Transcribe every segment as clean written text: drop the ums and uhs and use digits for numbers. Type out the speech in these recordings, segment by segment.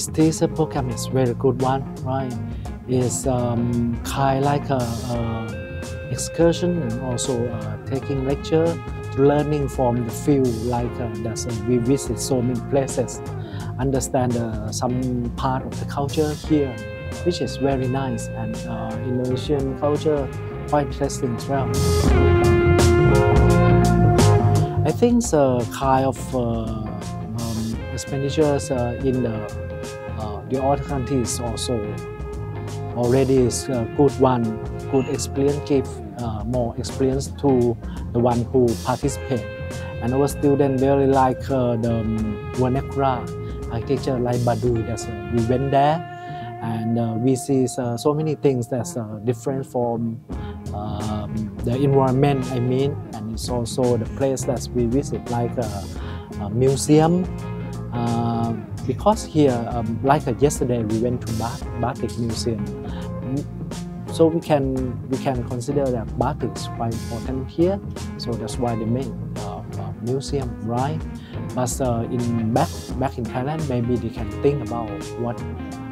this Trisep program is very good one, right? It's kind like a excursion and also taking lecture, learning from the field, like we visit so many places, understand some part of the culture here, which is very nice, and Indonesian culture quite interesting as well. I think the kind of expenditures in the other countries also already is a good one, good experience, give more experience to the one who participate. And our students really like the vernacular architecture like Baduy. We went there and we see so many things that's different from the environment, I mean, and it's also the place that we visit like a museum. Because here, like yesterday, we went to Batik Museum, so we can consider that Batik is quite important here. So that's why they make a museum, right? But back in Thailand, maybe they can think about what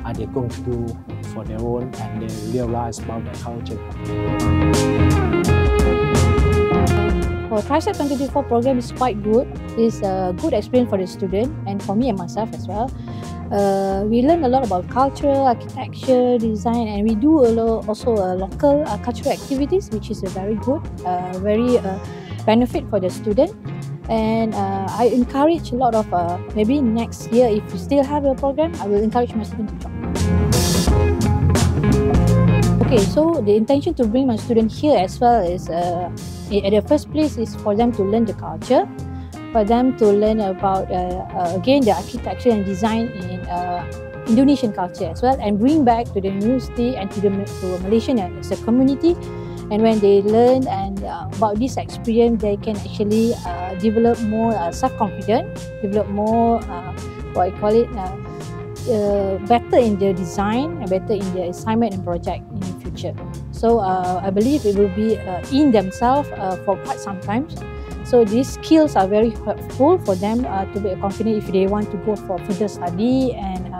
are they going to do for their own, and they realize about their culture. For Trisep 2024 program is quite good. It's a good experience for the student and for me and myself as well. We learn a lot about culture, architecture, design, and we do also local cultural activities, which is a very good, very benefit for the student. And I encourage a lot of, maybe next year if we still have a program, I will encourage my student to join. Okay, so the intention to bring my student here as well is, at the first place is for them to learn the culture, for them to learn about, again, the architecture and design in Indonesian culture as well, and bring back to the university and to Malaysian as a community. And when they learn and about this experience, they can actually develop more self-confidence, develop more, what I call it, better in their design and better in their assignment and project in the future. So I believe it will be in themselves for quite some time. So these skills are very helpful for them to be confident if they want to go for further study and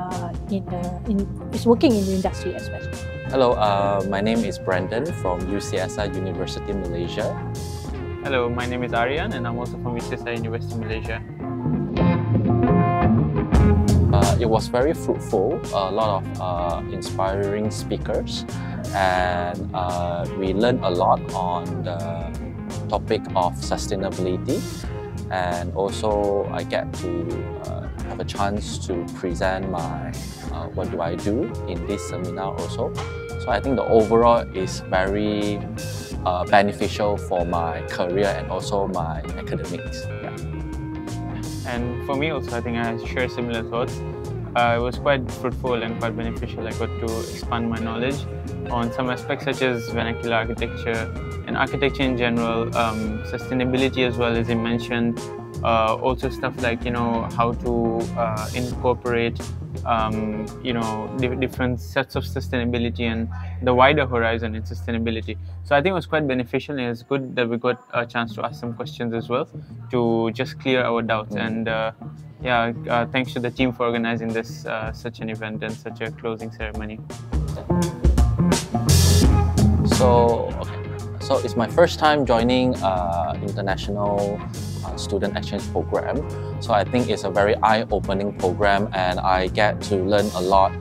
is working in the industry as well. Hello, my name is Brandon from UCSI University Malaysia. Hello, my name is Aryan and I'm also from UCSI University Malaysia. It was very fruitful, a lot of inspiring speakers, and we learned a lot on the topic of sustainability, and also I get to have a chance to present my what do I do in this seminar also. So I think the overall is very beneficial for my career and also my academics. Yeah. And for me also, I think I share similar thoughts. It was quite fruitful and quite beneficial. I got to expand my knowledge on some aspects such as vernacular architecture and architecture in general, sustainability as well as you mentioned, also stuff like, how to incorporate, different sets of sustainability and the wider horizon in sustainability. So I think it was quite beneficial, and it's good that we got a chance to ask some questions as well to just clear our doubts. And thanks to the team for organizing this such an event and such a closing ceremony. So it's my first time joining international student exchange program. So I think it's a very eye-opening program, and I get to learn a lot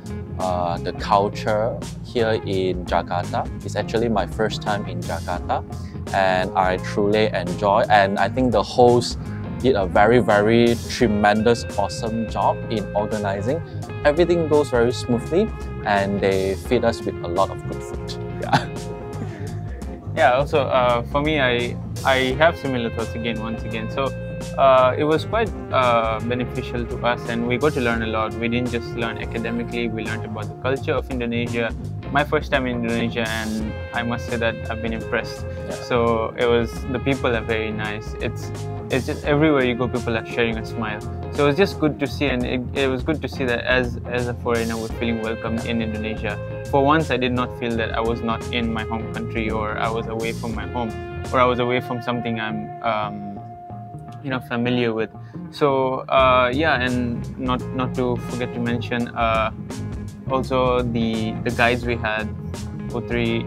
the culture here in Jakarta. It's actually my first time in Jakarta, and I truly enjoy. And I think the host did a very, very tremendous, awesome job in organizing. Everything goes very smoothly, and they feed us with a lot of good food. Yeah. Yeah. Also, for me, I have similar thoughts once again. So it was quite beneficial to us, and we got to learn a lot. We didn't just learn academically, we learned about the culture of Indonesia. My first time in Indonesia, and I must say that I've been impressed. Yeah. So the people are very nice. It's just everywhere you go, people are sharing a smile. So it's just good to see, and it was good to see that as a foreigner, we're feeling welcome in Indonesia. For once, I did not feel that I was not in my home country, or I was away from my home, or I was away from something I'm familiar with. So yeah, and not to forget to mention also the guides we had, Putri,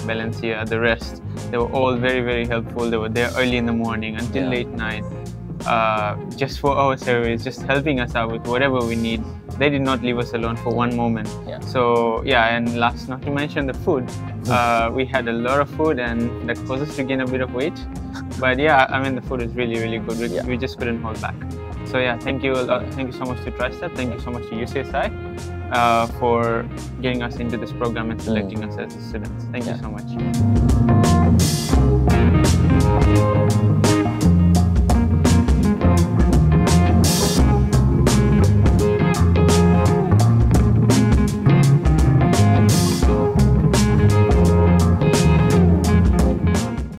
Valencia, the rest. They were all very helpful. They were there early in the morning until late night, just for our service, just helping us out with whatever we need. They did not leave us alone for one moment. Yeah. So yeah, and last not to mention the food. We had a lot of food, and that caused us to gain a bit of weight. But yeah, I mean, the food is really good. We just couldn't hold back. So yeah, thank you a lot. Thank you so much to Trisep. Thank you so much to UCSI for getting us into this program and selecting us as students. Thank you so much.